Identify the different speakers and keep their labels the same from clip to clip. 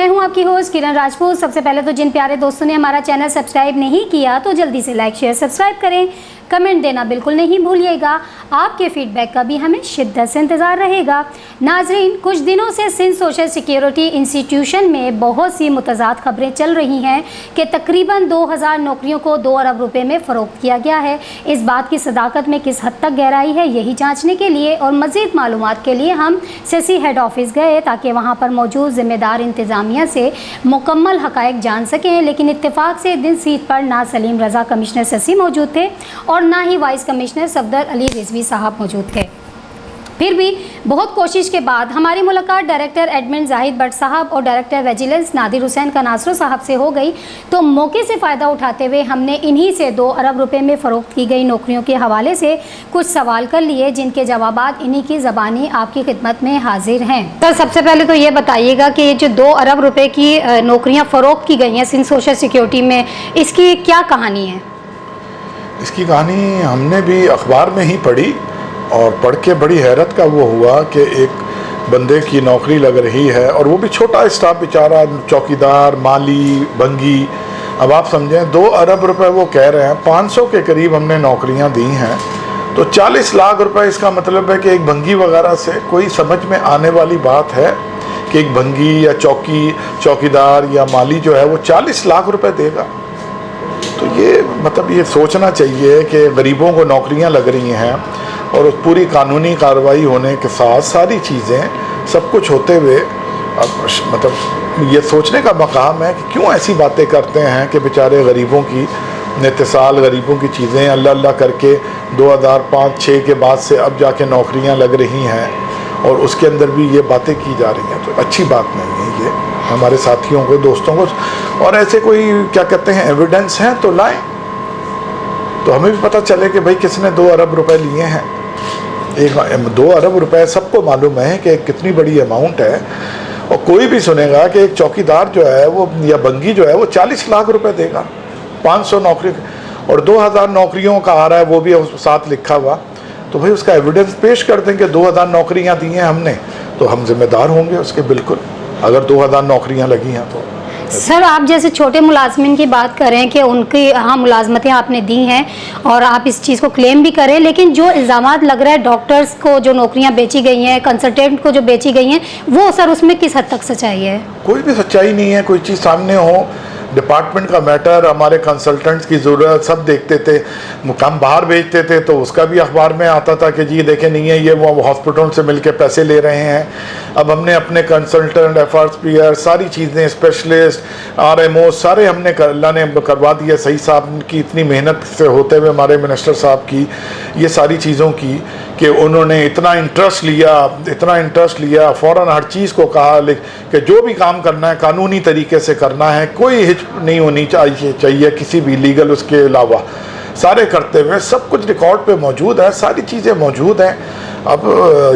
Speaker 1: मैं हूं आपकी होस्ट किरण राजपूत। सबसे पहले तो जिन प्यारे दोस्तों ने हमारा चैनल सब्सक्राइब नहीं किया तो जल्दी से लाइक शेयर सब्सक्राइब करें। कमेंट देना बिल्कुल नहीं भूलिएगा। आपके फीडबैक का भी हमें शिद्दत से इंतज़ार रहेगा। नाजरीन, कुछ दिनों से सिंध सोशल सिक्योरिटी इंस्टीट्यूशन में बहुत सी मुतज़ाद खबरें चल रही हैं कि तकरीबन 2000 नौकरियों को 2 अरब रुपए में फ़रोख्त किया गया है। इस बात की सदाकत में किस हद तक गहराई है, यही जाँचने के लिए और मज़ीद मालूमात के लिए हम सेसी हेड ऑफिस गए ताकि वहाँ पर मौजूद ज़िम्मेदार इंतज़ामिया से मुकम्मल हक़ाइक़ जान सकें। लेकिन इत्तेफाक से दिन सीट पर ना सलीम रज़ा कमिश्नर सेसी मौजूद थे और ना ही वाइस कमिश्नर सफदर अली रिजवी साहब मौजूद थे। फिर भी बहुत कोशिश के बाद हमारी मुलाकात डायरेक्टर एडमिन जाहिद भट्ट साहब और डायरेक्टर विजिलेंस नादिर हुसैन कनासरो साहब से हो गई। तो मौके से फ़ायदा उठाते हुए हमने इन्हीं से 2 अरब रुपए में फ़रोख्त की गई नौकरियों के हवाले से कुछ सवाल कर लिए, जिनके जवाबात इन्हीं की ज़बानी आपकी खिदमत में हाजिर हैं। तो सबसे पहले तो ये बताइएगा कि ये जो 2 अरब रुपए की नौकरियाँ फ़रोख्त की गई हैं सिंध सोशल सिक्योरिटी में, इसकी क्या कहानी है?
Speaker 2: इसकी कहानी हमने भी अखबार में ही पढ़ी और पढ़ के बड़ी हैरत का वो हुआ कि एक बंदे की नौकरी लग रही है और वो भी छोटा स्टाफ, बेचारा चौकीदार, माली, भंगी। अब आप समझें 2 अरब रुपए वो कह रहे हैं, 500 के करीब हमने नौकरियां दी हैं, तो 40 लाख रुपए। इसका मतलब है कि एक भंगी वगैरह से कोई समझ में आने वाली बात है कि एक भंगी या चौकीदार या माली जो है वो 40 लाख रुपए देगा? तो ये मतलब ये सोचना चाहिए कि गरीबों को नौकरियां लग रही हैं और पूरी कानूनी कार्रवाई होने के साथ सारी चीज़ें सब कुछ होते हुए अब मतलब ये सोचने का मकाम है कि क्यों ऐसी बातें करते हैं कि बेचारे गरीबों की नितिसाल, गरीबों की चीज़ें अल्लाह अल्लाह करके 2005-6 के बाद से अब जाके नौकरियां लग रही हैं और उसके अंदर भी ये बातें की जा रही हैं। तो अच्छी बात नहीं है ये हमारे साथियों को, दोस्तों को। और ऐसे कोई क्या कहते हैं एविडेंस हैं तो लाएं, तो हमें भी पता चले कि भाई किसने 2 अरब रुपए लिए हैं। 2 अरब रुपए सबको मालूम है कि कितनी बड़ी अमाउंट है। और कोई भी सुनेगा कि एक चौकीदार जो है वो या बंगी जो है वो 40 लाख रुपए देगा 500 नौकरी और 2000 नौकरियों का आ रहा है, वो भी साथ लिखा हुआ। तो भाई उसका एविडेंस पेश कर दें कि 2000 नौकरियां दी हैं हमने, तो हम जिम्मेदार होंगे उसके, बिल्कुल, अगर 2000 नौकरियां लगी हैं तो।
Speaker 1: सर, आप जैसे छोटे मुलाजमिन की बात करें कि उनकी हाँ मुलाजमतें आपने दी हैं और आप इस चीज़ को क्लेम भी करें, लेकिन जो इल्ज़ामात लग रहा है डॉक्टर्स को जो नौकरियां बेची गई हैं, कंसल्टेंट को जो बेची गई हैं, वो सर उसमें किस हद तक सच्चाई है?
Speaker 2: कोई भी सच्चाई नहीं है। कोई चीज़ सामने हो, डिपार्टमेंट का मैटर, हमारे कंसल्टेंट्स की ज़रूरत, सब देखते थे। हम बाहर भेजते थे तो उसका भी अखबार में आता था कि जी देखें नहीं है ये वो हॉस्पिटलों से मिलके पैसे ले रहे हैं। अब हमने अपने कंसल्टेंट, FRPR, सारी चीज़ें, स्पेशलिस्ट, RMO सारे हमने अल्लाह ने करवा दिया। सही साहब की इतनी मेहनत से होते हुए, हमारे मिनिस्टर साहब की ये सारी चीज़ों की कि उन्होंने इतना इंटरेस्ट लिया, फ़ौरन हर चीज़ को कहा कि जो भी काम करना है कानूनी तरीके से करना है, कोई हिच नहीं होनी चाहिए किसी भी लीगल उसके अलावा, सारे करते हुए सब कुछ रिकॉर्ड पे मौजूद है, सारी चीज़ें मौजूद हैं। अब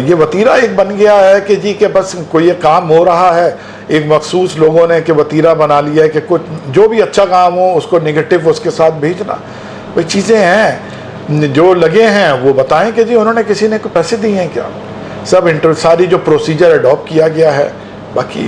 Speaker 2: ये वतीरा एक बन गया है कि जी के बस कोई ये काम हो रहा है, एक मखसूस लोगों ने कि वतीरा बना लिया है कि कुछ जो भी अच्छा काम हो उसको नेगेटिव उसके साथ भेजना। वही चीज़ें हैं जो लगे हैं वो बताएं कि जी उन्होंने किसी ने कोई पैसे दिए हैं क्या। सब सारी जो प्रोसीजर अडॉप्ट किया गया है। बाकी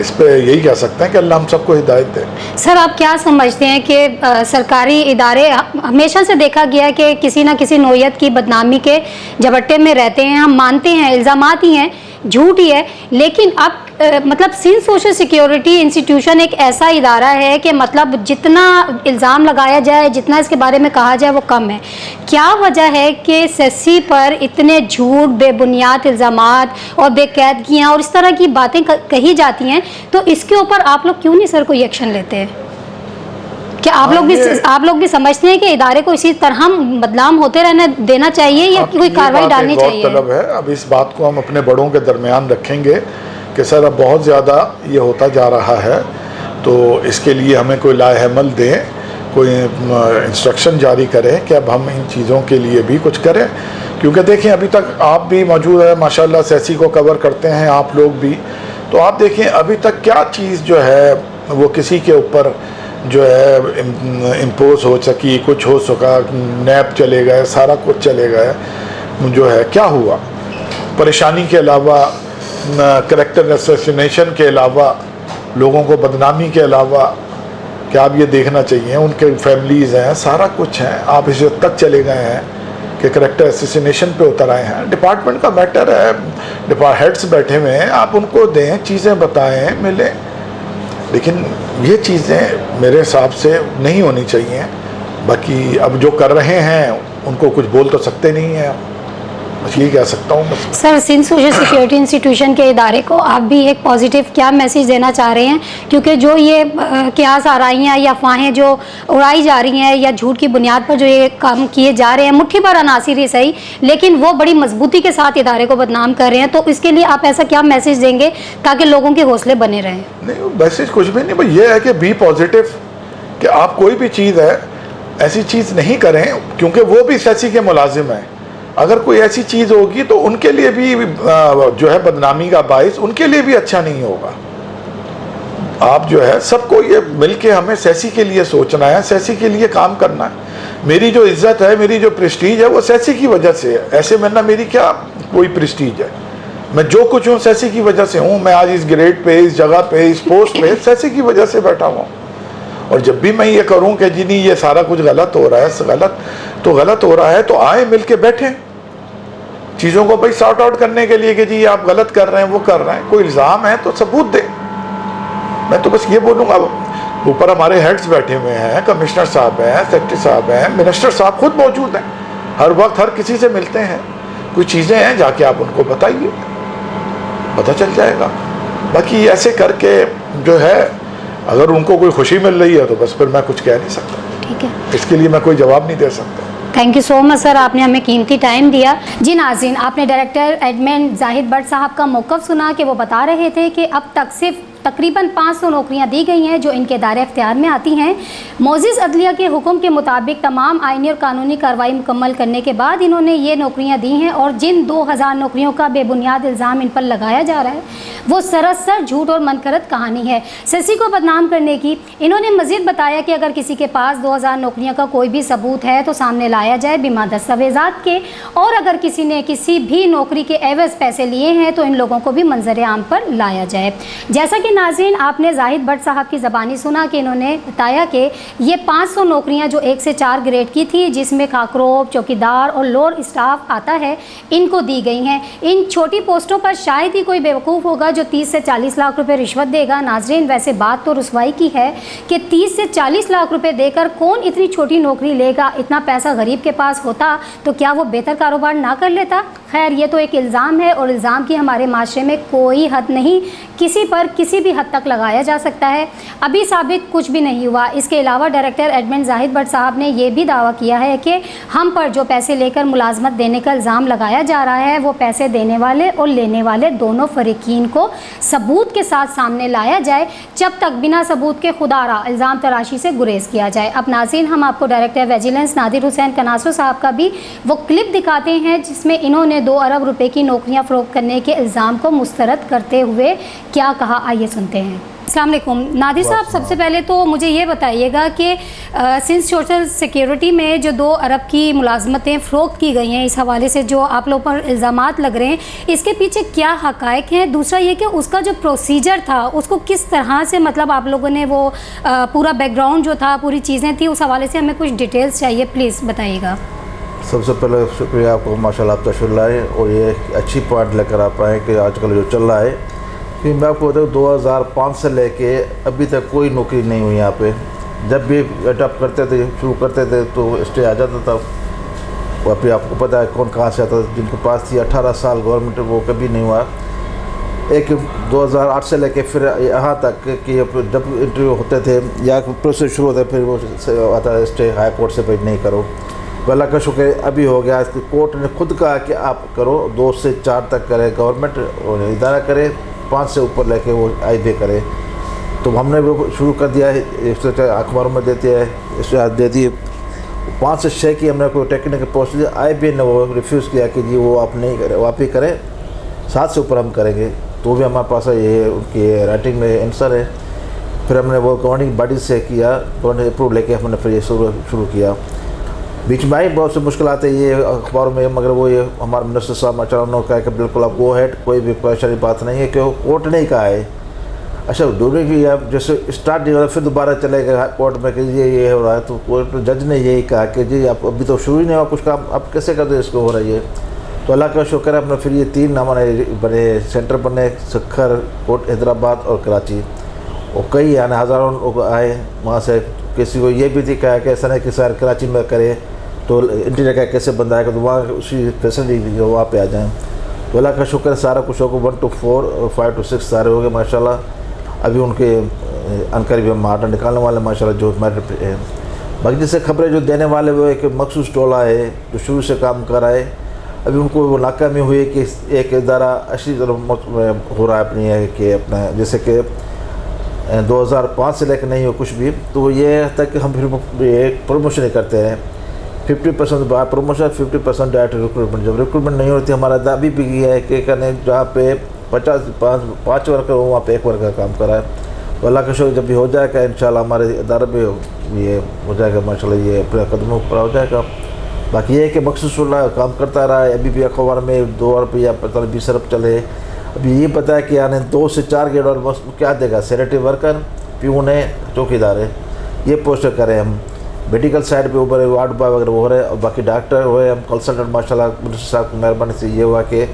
Speaker 2: इस पे यही कह सकते हैं कि अल्लाह हम सबको हिदायत दे।
Speaker 1: सर, आप क्या समझते हैं कि सरकारी इदारे हमेशा से देखा गया है कि किसी न किसी नौयत की बदनामी के झपट्टे में रहते हैं। हम मानते हैं इल्ज़ामात ही हैं, झूठ ही है, लेकिन अब मतलब सिंध सोशल सिक्योरिटी इंस्टीट्यूशन एक ऐसा इदारा है कि मतलब जितना इल्ज़ाम लगाया जाए, जितना इसके बारे में कहा जाए वो कम है। क्या वजह है कि सेसी पर इतने झूठ, बेबुनियाद इल्ज़ामात और बेकायदगियाँ और इस तरह की बातें कही जाती हैं? तो इसके ऊपर आप लोग क्यों नहीं सर कोई एक्शन लेते हैं? क्या आप लोग भी समझते हैं कि इदारे को इसी तरह बदनाम होते रहने देना चाहिए या कोई कार्रवाई डालनी चाहिए?
Speaker 2: मतलब है, अब इस बात को हम अपने बड़ों के दरमियान रखेंगे कि सर अब बहुत ज़्यादा ये होता जा रहा है, तो इसके लिए हमें कोई लाएहमल दें, कोई इंस्ट्रक्शन जारी करें कि अब हम इन चीज़ों के लिए भी कुछ करें। क्योंकि देखें अभी तक आप भी मौजूद है, माशाल्लाह सेसी को कवर करते हैं आप लोग भी, तो आप देखें अभी तक क्या चीज़ जो है वो किसी के ऊपर जो है इम्पोज हो सकी, कुछ हो सका, नैप चले गए, सारा कुछ चले गए, जो है क्या हुआ। परेशानी के अलावा, करेक्टर असैसिनेशन के अलावा लोगों को बदनामी के अलावा कि आप ये देखना चाहिए, उनके फैमिलीज़ हैं, सारा कुछ है, आप इस हद तक चले गए हैं कि करेक्टर एसोसिनेशन पे उतर आए हैं। डिपार्टमेंट का मैटर है, हेड्स बैठे हुए हैं, आप उनको दें, चीज़ें बताएं, मिलें, लेकिन ये चीज़ें मेरे हिसाब से नहीं होनी चाहिए। बाकी अब जो कर रहे हैं उनको कुछ बोल तो सकते नहीं हैं, बस यही कह सकता हूँ बस।
Speaker 1: Sir, Sindh social security institution के इदारे को आप भी एक पॉजिटिव क्या मैसेज देना चाह रहे हैं, क्योंकि जो ये क्यास आराइयाँ या अफवाहें जो उड़ाई जा रही हैं या झूठ की बुनियाद पर जो ये काम किए जा रहे हैं, मुट्ठी भर अनासिर ही सही, लेकिन वो बड़ी मजबूती के साथ इदारे को बदनाम कर रहे हैं, तो इसके लिए आप ऐसा क्या मैसेज देंगे ताकि लोगों के हौसले बने रहें?
Speaker 2: नहीं, मैसेज कुछ भी नहीं, बस ये है कि बी पॉजिटिव, कि आप कोई भी चीज़ है ऐसी चीज़ नहीं करें, क्योंकि वो भी सैसी के मुलाजिम हैं। अगर कोई ऐसी चीज़ होगी तो उनके लिए भी जो है बदनामी का बाइस उनके लिए भी अच्छा नहीं होगा। आप जो है सबको ये मिलके हमें सैसी के लिए सोचना है, सैसी के लिए काम करना है। मेरी जो इज्जत है, मेरी जो प्रेस्टीज है, वो सैसी की वजह से है। ऐसे वरना मेरी क्या कोई प्रेस्टीज है? मैं जो कुछ हूँ सैसी की वजह से हूँ। मैं आज इस ग्रेड पे, इस जगह पे, इस पोस्ट पे सैसी की वजह से बैठा हुआ हूँ। और जब भी मैं ये करूँ कि जी नहीं ये सारा कुछ गलत हो रहा है, गलत हो रहा है, तो आए मिल के बैठें चीज़ों को भाई सॉर्ट आउट करने के लिए कि जी आप गलत कर रहे हैं, वो कर रहे हैं। कोई इल्ज़ाम है तो सबूत दें। मैं तो बस ये बोलूँगा, ऊपर हमारे हेड्स बैठे हुए हैं, कमिश्नर साहब हैं, सेक्रेटरी साहब हैं, मिनिस्टर साहब खुद मौजूद हैं, हर वक्त हर किसी से मिलते हैं। कोई चीज़ें हैं जाके आप उनको बताइए, पता चल जाएगा। बाकी ऐसे करके जो है अगर उनको कोई खुशी मिल रही है तो बस फिर मैं कुछ कह नहीं सकता।
Speaker 1: ठीक है,
Speaker 2: इसके लिए मैं कोई जवाब नहीं दे सकता।
Speaker 1: Thank you so much sir, आपने हमें कीमती टाइम दिया। जी नाज़रीन, आपने डायरेक्टर एडमिन जाहिद भट्ट साहब का मौक़िफ़ सुना कि वो बता रहे थे कि अब तक सिर्फ तकरीबन 500 नौकरियां दी गई हैं जो इनके दायरे इख्तियार में आती हैं। मोजिज़ अदलिया के हुक्म के मुताबिक तमाम आइनी और कानूनी कार्रवाई मुकम्मल करने के बाद इन्होंने ये नौकरियां दी हैं, और जिन 2000 नौकरियों का बेबुनियाद इल्ज़ाम इन पर लगाया जा रहा है वो सरासर झूठ और मनकरत कहानी है सैसी को बदनाम करने की। इन्होंने मज़ीद बताया कि अगर किसी के पास 2000 नौकरियों का कोई भी सबूत है तो सामने लाया जाए बिमा दस्तावेज़ात के, और अगर किसी ने किसी भी नौकरी के एवज़ पैसे लिए हैं तो इन लोगों को भी मंजर आम पर लाया जाए। जैसा कि नाज़रीन आपने जाहिद भट्ट साहब की ज़बानी सुना कि इन्होंने बताया कि ये 500 नौकरियां जो 1 से 4 ग्रेड की थी, जिसमें खाकरोब, चौकीदार और लोअर स्टाफ आता है, इनको दी गई हैं। इन छोटी पोस्टों पर शायद ही कोई बेवकूफ़ होगा जो 30 से 40 लाख रुपए रिश्वत देगा। नाज़रीन, वैसे बात तो रुसवाई की है कि 30 से 40 लाख रुपए देकर कौन इतनी छोटी नौकरी लेगा? इतना पैसा गरीब के पास होता तो क्या वो बेहतर कारोबार ना कर लेता? खैर, ये तो एक इल्ज़ाम है, और इल्ज़ाम की हमारे माशरे में कोई हद नहीं, किसी पर किसी भी हद तक लगाया जा सकता है। अभी साबित कुछ भी नहीं हुआ। इसके अलावा डायरेक्टर एडमिन जाहिद भट्ट साहब ने यह भी दावा किया है कि हम पर जो पैसे लेकर मुलाजमत देने का इल्ज़ाम लगाया जा रहा है वो पैसे देने वाले और लेने वाले दोनों फरीकीन को सबूत के साथ सामने लाया जाए, जब तक बिना सबूत के खुदारा इल्ज़ाम तराशी से गुरेज किया जाए। अब नाज़रीन, हम आपको डायरेक्टर विजिलेंस नादिर हुसैन कनासो साहब का भी वो क्लिप दिखाते हैं जिसमें इन्होंने 2 अरब रुपए की नौकरियां फ़रोख्त करने के इल्ज़ाम को मुस्तरद करते हुए क्या कहा, आइए सुनते हैं। अस्सलाम वालेकुम नादिर साहब, सबसे पहले तो मुझे ये बताइएगा कि सिंध सोशल सिक्योरिटी में जो 2 अरब की मुलाजमतें फ़रोख्त की गई हैं, इस हवाले से जो आप लोगों पर इल्ज़ामात लग रहे हैं, इसके पीछे क्या हक़ाइक़ हैं? दूसरा ये कि उसका जो प्रोसीजर था उसको किस तरह से, मतलब आप लोगों ने वो पूरा बैकग्राउंड जो था, पूरी चीज़ें थी, उस हवाले से हमें कुछ डिटेल्स चाहिए, प्लीज़ बताइएगा।
Speaker 3: सबसे पहले शुक्रिया आपको, माशाल्लाह आप तशरीफ़ लाए और ये अच्छी पॉइंट लेकर आप आए कि आजकल जो चल रहा है कि मैं आपको बताऊँ 2005 से लेके अभी तक कोई नौकरी नहीं हुई यहाँ पे। जब भी अडॉप्ट करते थे, शुरू करते थे तो स्टे आ जाता था। और फिर आपको पता है कौन कहाँ से आता था, जिनके पास थी 18 साल गवर्नमेंट, वो कभी नहीं हुआ। एक 2008 से लेके फिर यहाँ तक कि जब इंटरव्यू होते थे या प्रोसेस शुरू होता है फिर वो आता है स्टे हाई कोर्ट से भाई नहीं करो। अल्लाह का शुक्र अभी हो गया, कोर्ट ने खुद कहा कि आप करो, 2 से 4 तक करे गवर्नमेंट और इदारा करे, 5 से ऊपर लेके वो IBA करे। तो हमने वो शुरू कर दिया है, अखबारों में देते हैं, इससे दे दिए 5 से 6 की हमने कोई टेक्निकल पोस्ट दिया। IBA ने वो रिफ्यूज़ किया कि जी वो आप नहीं करें, वो आप ही करें, 7 से ऊपर हम करेंगे। तो भी हमारे पास ये उनकी राइटिंग में आंसर है। फिर हमने वो गवर्निंग बॉडी से किया, गवर्निंग अप्रूव लेके हमने फिर ये शुरू किया। बीच में आई बहुत सी मुश्किल आते ये अखबारों में, मगर वो ये हमारे मिनिस्टर साहब अचानक कहा कि बिल्कुल आप गो हेड, कोई भी परेशानी बात नहीं है, कि कोर्ट ने ही कहा है। अच्छा ड्यूरिंग की आप जैसे स्टार्ट नहीं हो रहा फिर दोबारा चले गए कोर्ट में कि ये हो रहा है, तो कोर्ट जज ने यही कहा कि जी आप अभी तो शुरू ही नहीं हुआ कुछ काम, आप कैसे कर दो इसको हो रहा है ये। तो अल्लाह का शुक्र है अपने फिर ये 3 हमारे बने सेंटर बने, सक्खर, कोट हैदराबाद और कराची, और कई यानी हज़ारों लोग आए वहाँ से। किसी को ये भी दिखाया कि ऐसा नहीं कि सर कराची में करें तो इंटीरियर का कैसे बंदा आएगा, तो वहाँ उसी फैसिलिटी वहाँ पे आ जाएँ। तो अल्लाह का शुक्र है सारा कुछ होगा 1 to 4 और 5 to 6 सारे हो गए माशाल्लाह। अभी उनके अनकर भी हम आर्डर निकालने वाले माशाल्लाह जो हमारे है। बाकी जैसे खबरें जो देने वाले वो एक मखसूस टोला है जो शुरू से काम कर रहा है, अभी उनको वो नाकामी हुई कि एक इदारा अच्छी तरह हो रहा है अपनी है कि अपना जैसे कि 2005 से लेकर नहीं हो कुछ भी, तो ये तक कि हम फिर एक प्रमोशन ही करते हैं 50% बाय प्रमोशन 50% डायरेक्ट रिक्रूटमेंट। जब रिक्रूटमेंट नहीं होती हमारा दाबी भी किया है कि करने जहाँ पे 5 वर्कर हो वहाँ पे 1 वर्कर काम करा है। तो अल्लाह का शुक्र जब भी हो जाएगा इंशाल्लाह हमारे इदारा भी ये हो जाएगा माशाल्लाह, ये अपने कदमों पर हो जाएगा। बाकी ये है कि मखसूस काम करता रहा है। अभी भी अखबार में 2 अरब या 20 अरब चले। अभी ये पता है कि आने 2 से 4 ग्रेड और बस क्या देगा, सैनिटरी वर्कर, प्यून है, चौकीदार है, ये पोस्ट करें हम। मेडिकल साइड पे ऊपर वार्ड बॉय वगैरह वो हो रहे हैं, और बाकी डॉक्टर हुए हम कंसल्टेंट माशाल्लाह मिनिस्टर साहब की मेहरबानी से ये हुआ कि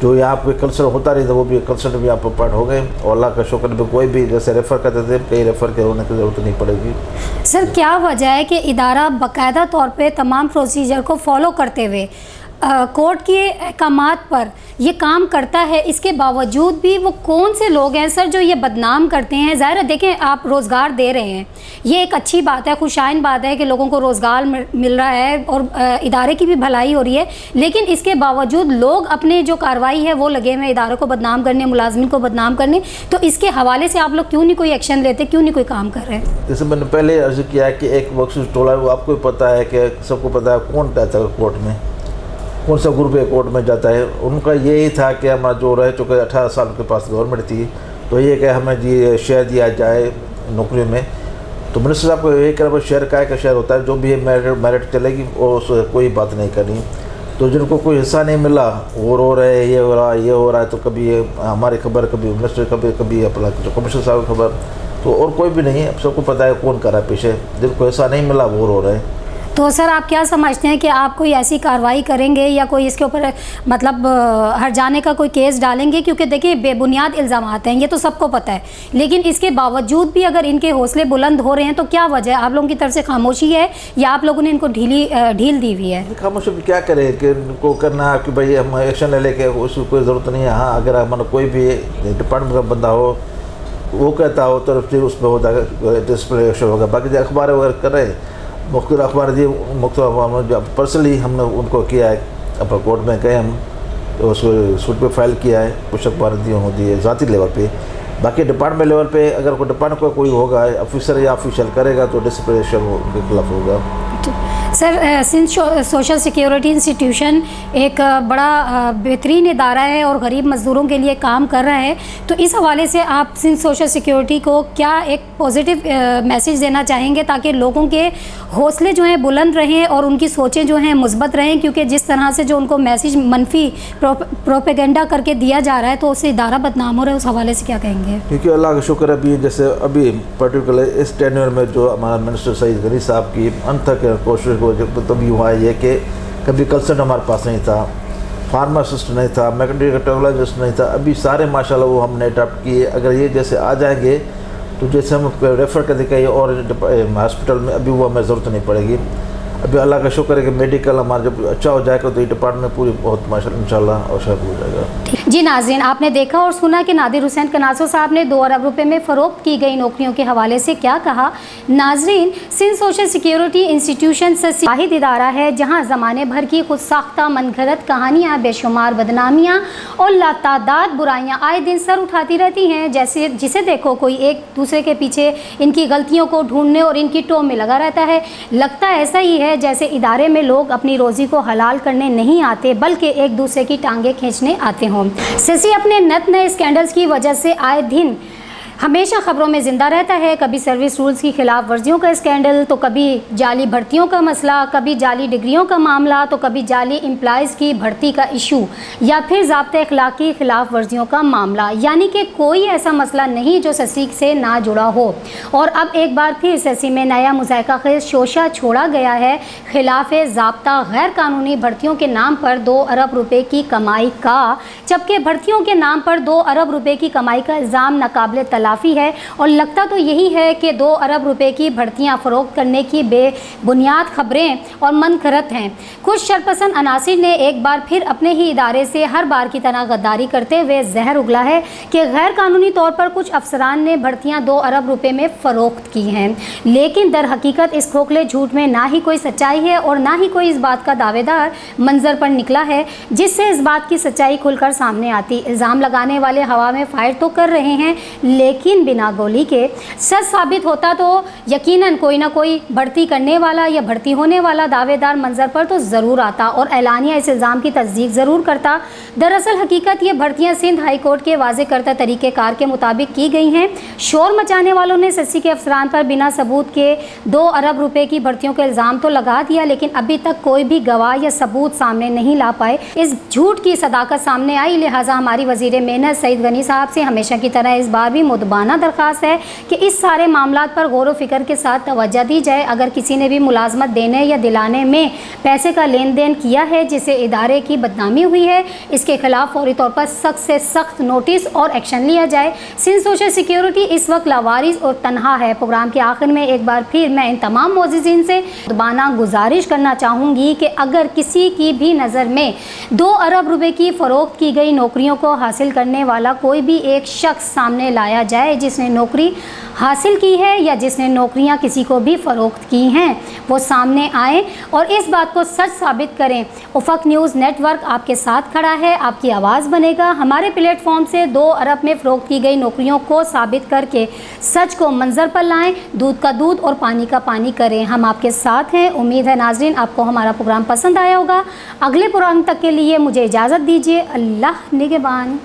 Speaker 3: जो यहाँ पे कंसल्ट होता नहीं था वो भी कंसल्टेंट भी यहाँ पर पार्ट हो गए। और अल्लाह का शुक्र भी कोई भी जैसे रेफ़र करते थे कहीं रेफ़र के होने की ज़रूरत नहीं पड़ेगी।
Speaker 1: सर क्या वजह है कि इदारा बाकायदा तौर पे तमाम प्रोसीजर को फॉलो करते हुए कोर्ट के अहकामात पर ये काम करता है, इसके बावजूद भी वो कौन से लोग हैं सर जो ये बदनाम करते हैं? ज़ाहिर है देखें आप रोज़गार दे रहे हैं, ये एक अच्छी बात है, खुशाइन बात है कि लोगों को रोज़गार मिल रहा है और इदारे की भी भलाई हो रही है, लेकिन इसके बावजूद लोग अपने जो कार्रवाई है वो लगे हुए हैं इदारों को बदनाम करने, मुलाजमिन को बदनाम करने। तो इसके हवाले से आप लोग क्यों नहीं कोई एक्शन लेते, क्यों नहीं कोई काम कर रहे हैं?
Speaker 3: जैसे मैंने पहले अर्ज किया है कि एक मखसूस टोला है, वो आपको पता है कि सबको पता है कौन रहता है कोर्ट में, कौन सा ग्रुप है कोर्ट में जाता है। उनका यही था कि हमारा जो रह चुके 18 साल के पास गवर्नमेंट थी, तो ये कि हमें जी शेयर दिया जाए नौकरी में। तो मिनिस्टर साहब को यही कर शेयर का शेयर होता है, जो भी मेरिट चलेगी और कोई बात नहीं करनी। तो जिनको कोई हिस्सा नहीं मिला वो रो रहे, ये हो रहा ये हो रहा है, तो कभी हमारी खबर, कभी मिनिस्टर, कभी अपना जो कमिश्नर साहब की खबर, तो और कोई भी नहीं है, सबको पता है कौन कर रहा है पीछे। जिनको हिस्सा नहीं मिला वो रो रहे हैं।
Speaker 1: तो सर आप क्या समझते हैं कि आप कोई ऐसी कार्रवाई करेंगे या कोई इसके ऊपर मतलब हर जाने का कोई केस डालेंगे? क्योंकि देखिए बेबुनियाद इल्ज़ामात हैं, ये तो सबको पता है, लेकिन इसके बावजूद भी अगर इनके हौसले बुलंद हो रहे हैं तो क्या वजह है? आप लोगों की तरफ से खामोशी है या आप लोगों ने इनको ढील दी हुई है?
Speaker 3: खामोशी क्या करें कि इनको करना कि भाई हम एक्शन ले लेके, उसकी कोई ज़रूरत नहीं है। हाँ अगर हमारा कोई भी डिपार्टमेंट का बंदा हो वो कहता हो तो फिर उसमें हो जाएगा डिस्प्ले एक्शन होगा। बाकी जो अखबार वगैरह कर रहे मुख्तलिफ अखबार जी जो पर्सनली हमने उनको किया है, अपना कोर्ट में गए हम तो उसको सूट पे फाइल किया है, कुछ अखबार दिए ज़ाती लेवल पे। बाकी डिपार्टमेंट लेवल पे अगर कोई डिपार्टमेंट का कोई होगा ऑफिसर या ऑफिशियल करेगा तो डिसिप्लिनेशन उनके खिलाफ होगा।
Speaker 1: Sir Sindh social security institution एक बड़ा बेहतरीन इदारा है और गरीब मज़दूरों के लिए काम कर रहा है, तो इस हवाले से आप सिंध सोशल सिक्योरिटी को क्या एक पॉजिटिव मैसेज देना चाहेंगे ताकि लोगों के हौसले जो हैं बुलंद रहें और उनकी सोचें जो हैं मुस्बत रहें? क्योंकि जिस तरह से जो उनको मैसेज मनफी प्रोपेगेंडा करके दिया जा रहा है तो उससे इदारा बदनाम हो रहा है, उस हवाले से क्या कहेंगे?
Speaker 3: क्योंकि अल्लाह का शुक्र अभी जैसे अभी पर्टिकुलर इस टेन्योर में जो हमारा मिनिस्टर सईद गनी साहब की अनथक कोशिश तभी हुआ है ये कि कभी कंसल्टेंट हमारे पास नहीं था, फार्मासिस्ट नहीं था, मैकेनिकल नहीं था। अभी सारे माशाल्लाह वो हमने अडॉप्ट किए। अगर ये जैसे आ जाएंगे तो जैसे हम रेफ़र कर देंगे और हॉस्पिटल में अभी वो हमें ज़रूरत नहीं पड़ेगी। अभी अल्लाह का शुक्र है कि मेडिकल हमारा जब अच्छा हो जाएगा तो ये डिपार्टमेंट पूरी बहुत माशाल्लाह इंशाल्लाह और शायद हो जाएगा।
Speaker 1: जी नाज़रीन, आपने देखा और सुना कि नादिर हुसैन कनासो साहब ने 2 अरब रुपए में फ़रोख्त की गई नौकरियों के हवाले से क्या कहा। नाज़रीन, सिंध सोशल सिक्योरिटी इंस्टीट्यूशन से वाहिद इदारा है जहाँ ज़माने भर की खुद साख्ता मनगढ़ंत कहानियाँ, बेशुमार बदनामियाँ और लातादाद बुराइयाँ आए दिन सर उठाती रहती हैं। जैसे जिसे देखो कोई एक दूसरे के पीछे इनकी गलतियों को ढूंढने और इनकी टोह में लगा रहता है। लगता ऐसा ही है जैसे इदारे में लोग अपनी रोज़ी को हलाल करने नहीं आते बल्कि एक दूसरे की टांगें खींचने आते हों। सिसी अपने नए स्कैंडल्स की वजह से आए दिन हमेशा खबरों में ज़िंदा रहता है, कभी सर्विस रूल्स की खिलाफ वर्जियों का स्कैंडल, तो कभी जाली भर्तियों का मसला, कभी जाली डिग्रियों का मामला, तो कभी जाली एम्प्लॉयज़ की भर्ती का इशू, या फिर ज़ाब्ते अखलाक की खिलाफ वर्जियों का मामला। यानी कि कोई ऐसा मसला नहीं जो ससी से ना जुड़ा हो। और अब एक बार फिर ससी में नया मुज़ाहिका खेज़ शोशा छोड़ा गया है खिलाफ ज़ाब्ता गैर कानूनी भर्तियों के नाम पर 2 अरब रुपए की कमाई का, जबकि भर्तियों के नाम पर 2 अरब रुपए की कमाई का इल्ज़ाम नाकाबिले तलाफ़ी है। और लगता तो यही है कि 2 अरब रुपए की भर्तियां फ़रोख्त करने की बेबुनियाद खबरें और मनकरत हैं। कुछ शरपसंद अनासिर ने एक बार फिर अपने ही इदारे से हर बार की तरह गद्दारी करते हुए जहर उगला है कि गैर कानूनी तौर पर कुछ अफसरान ने भर्तियां 2 अरब रुपए में फ़रोख्त की हैं। लेकिन दर हकीकत इस खोखले झूठ में ना ही कोई सच्चाई है और ना ही कोई इस बात का दावेदार मंजर पर निकला है जिससे इस बात की सच्चाई खुलकर सामने आती। इल्ज़ाम लगाने वाले हवा में फायर तो कर रहे हैं, लेकिन बिना गोली के। सच साबित होता तो यकीनन कोई ना कोई भर्ती करने वाला या भर्ती होने वाला दावेदार मंजर पर तो ज़रूर आता और एलानिया इस इल्ज़ाम की तस्दीक ज़रूर करता। दरअसल हकीकत ये भर्तियाँ सिंध हाई कोर्ट के वाज़े करता तरीक़ेकार के मुताबिक की गई हैं। शोर मचाने वालों ने ससी के अफसरान पर बिना सबूत के 2 अरब रुपए की भर्तियों का इल्ज़ाम तो लगा दिया, लेकिन अभी तक कोई भी गवाह या सबूत सामने नहीं ला पाए। इस झूठ की सदाकत सामने आई, लिहाजा हमारी वज़ीर मेहनत सईद गनी साहब से हमेशा की तरह इस बार भी मुदबाना दरख्वास्त है कि इस सारे मामलात पर गौर व फिक्र के साथ तवज्जो दी जाए। अगर किसी ने भी मुलाजमत देने या दिलाने में पैसे का लेन देन किया है जिससे इदारे की बदनामी हुई है, इसके खिलाफ फौरी तौर पर सख्त से सख्त नोटिस और एक्शन लिया जाए। सिंध सोशल सिक्योरिटी इस वक्त लावारिस और तनहा है। प्रोग्राम के आखिर में एक बार फिर मैं इन तमाम मोअज़्ज़िज़ीन से मुदबाना गुजारिश करना चाहूँगी कि अगर किसी की भी नज़र में 2 अरब रुपए की फ़रोख्त की गई नौकरियों को हासिल करने वाला कोई भी एक शख्स सामने लाया जाए जिसने नौकरी हासिल की है या जिसने नौकरियां किसी को भी फ़रोख्त की हैं, वो सामने आए और इस बात को सच साबित करें। उफ़क़ न्यूज़ नेटवर्क आपके साथ खड़ा है, आपकी आवाज़ बनेगा। हमारे प्लेटफॉर्म से 2 अरब में फ़रोख्त की गई नौकरियों को साबित करके सच को मंजर पर लाएं, दूध का दूध और पानी का पानी करें। हम आपके साथ हैं। उम्मीद है नाज़रीन आपको हमारा प्रोग्राम पसंद आया होगा। अगले प्रोग्राम तक के लिए मुझे इजाज़त दीजिए। अल्लाह निगहबान।